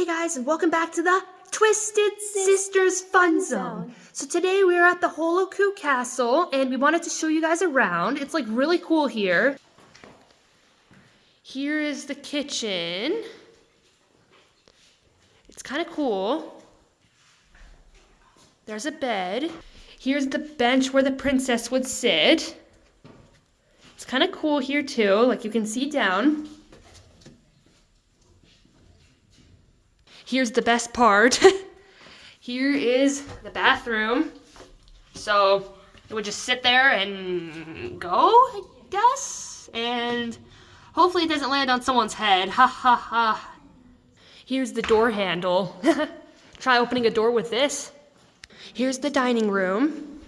Hey guys, and welcome back to the Twisted Sisters Fun Zone. So today we are at the Hollókő Castle, and we wanted to show you guys around. It's like really cool here. Here is the kitchen. It's kind of cool. There's a bed. Here's the bench where the princess would sit. It's kind of cool here too, like you can see down. Here's the best part. Here is the bathroom. So it would just sit there and go, I guess. And hopefully it doesn't land on someone's head. Ha ha ha. Here's the door handle. Try opening a door with this. Here's the dining room.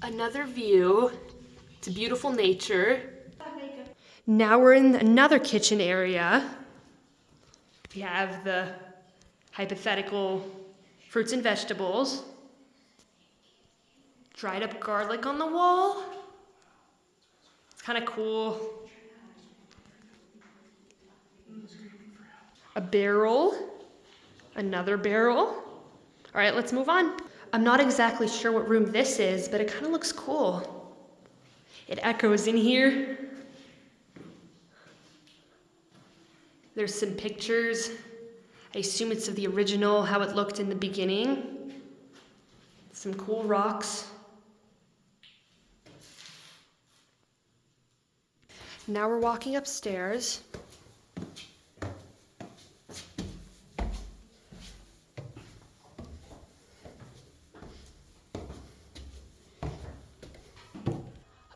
Another view. It's a beautiful nature. Now we're in another kitchen area. We have the hypothetical fruits and vegetables. Dried up garlic on the wall. It's kind of cool. A barrel. Another barrel. All right, let's move on. I'm not exactly sure what room this is, but it kind of looks cool. It echoes in here. There's some pictures. I assume it's of the original, how it looked in the beginning. Some cool rocks. Now we're walking upstairs.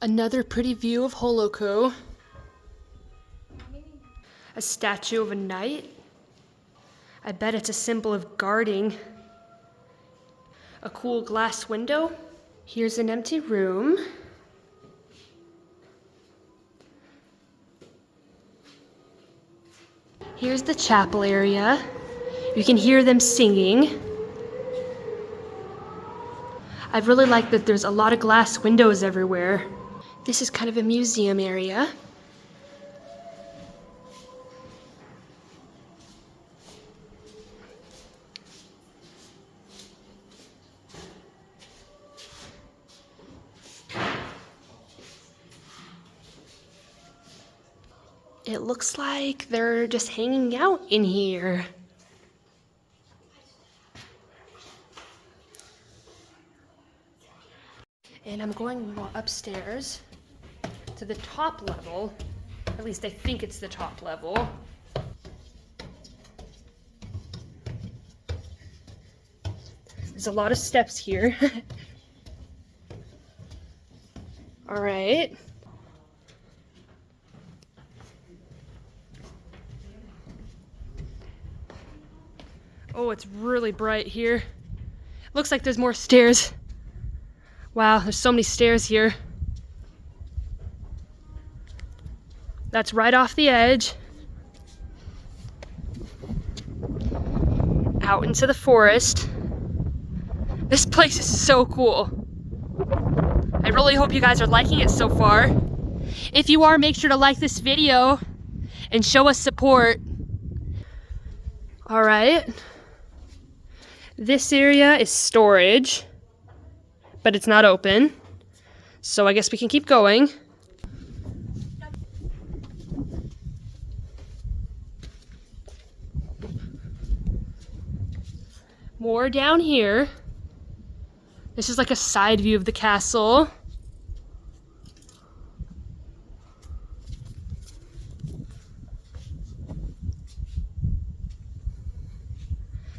Another pretty view of Hollókő. A statue of a knight. I bet it's a symbol of guarding. A cool glass window. Here's an empty room. Here's the chapel area. You can hear them singing. I really like that there's a lot of glass windows everywhere. This is kind of a museum area. It looks like they're just hanging out in here. And I'm going upstairs to the top level. At least I think it's the top level. There's a lot of steps here. All right. Oh, it's really bright here. Looks like there's more stairs. Wow, there's so many stairs here. That's right off the edge. Out into the forest. This place is so cool. I really hope you guys are liking it so far. If you are, make sure to like this video and show us support. All right. This area is storage, but it's not open. So I guess we can keep going. More down here. This is like a side view of the castle.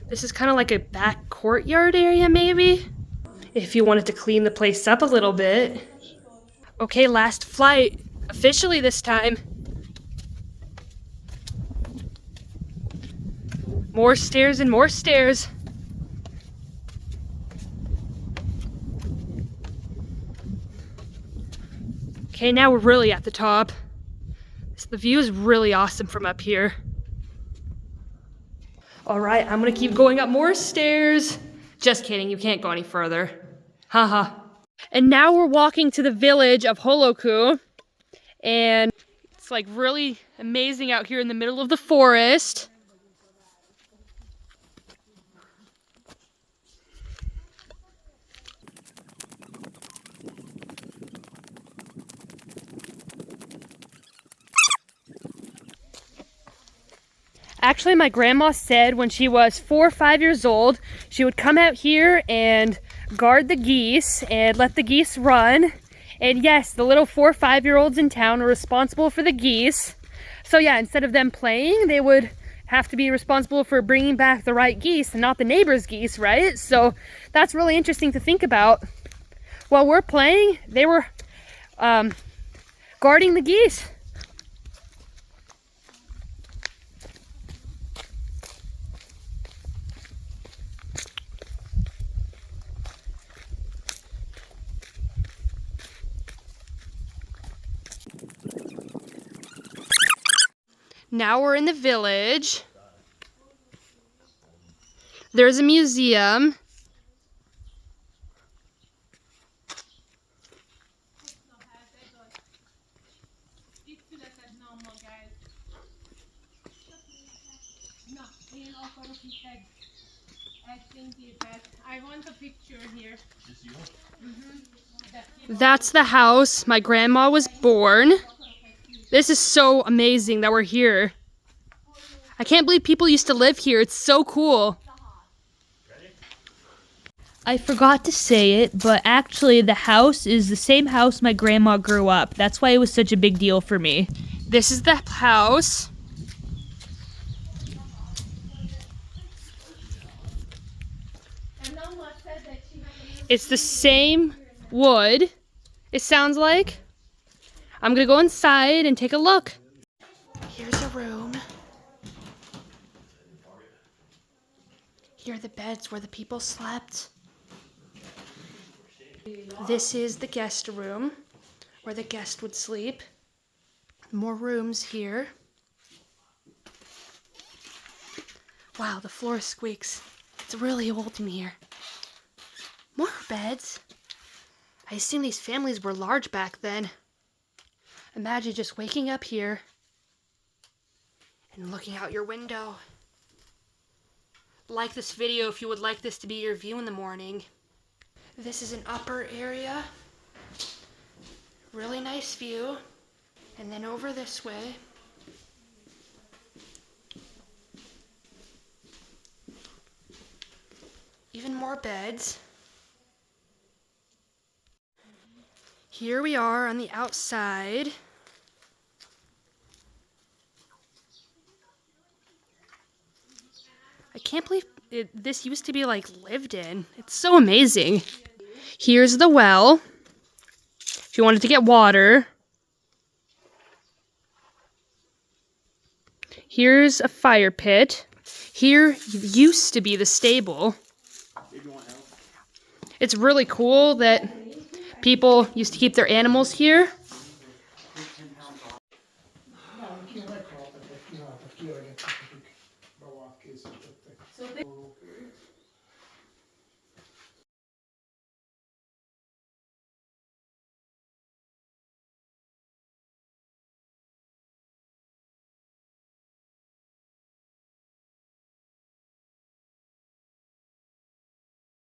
This is kind of like a back courtyard area, maybe? If you wanted to clean the place up a little bit. Okay, last flight. Officially this time. More stairs and more stairs. Okay, now we're really at the top. The view is really awesome from up here. All right, I'm gonna keep going up more stairs. Just kidding, you can't go any further. Haha. And now we're walking to the village of Hollókő. And it's like really amazing out here in the middle of the forest. Actually, my grandma said when she was 4 or 5 years old, she would come out here and guard the geese and let the geese run. And yes, the little 4 or 5-year-olds in town are responsible for the geese. So yeah, instead of them playing, they would have to be responsible for bringing back the right geese and not the neighbor's geese, right? So that's really interesting to think about. While we're playing, they were guarding the geese. Now we're in the village. There's a museum. I want a picture here. That's the house my grandma was born. This is so amazing that we're here. I can't believe people used to live here. It's so cool. I forgot to say it, but actually the house is the same house my grandma grew up. That's why it was such a big deal for me. This is the house. It's the same wood, it sounds like. I'm gonna go inside and take a look. Here's a room. Here are the beds where the people slept. This is the guest room where the guest would sleep. More rooms here. Wow, the floor squeaks. It's really old in here. More beds. I assume these families were large back then. Imagine just waking up here and looking out your window. Like this video if you would like this to be your view in the morning. This is an upper area. Really nice view. And then over this way. Even more beds. Here we are on the outside. I can't believe this used to be like lived in. It's so amazing. Here's the well. If you wanted to get water. Here's a fire pit. Here used to be the stable. It's really cool that people used to keep their animals here.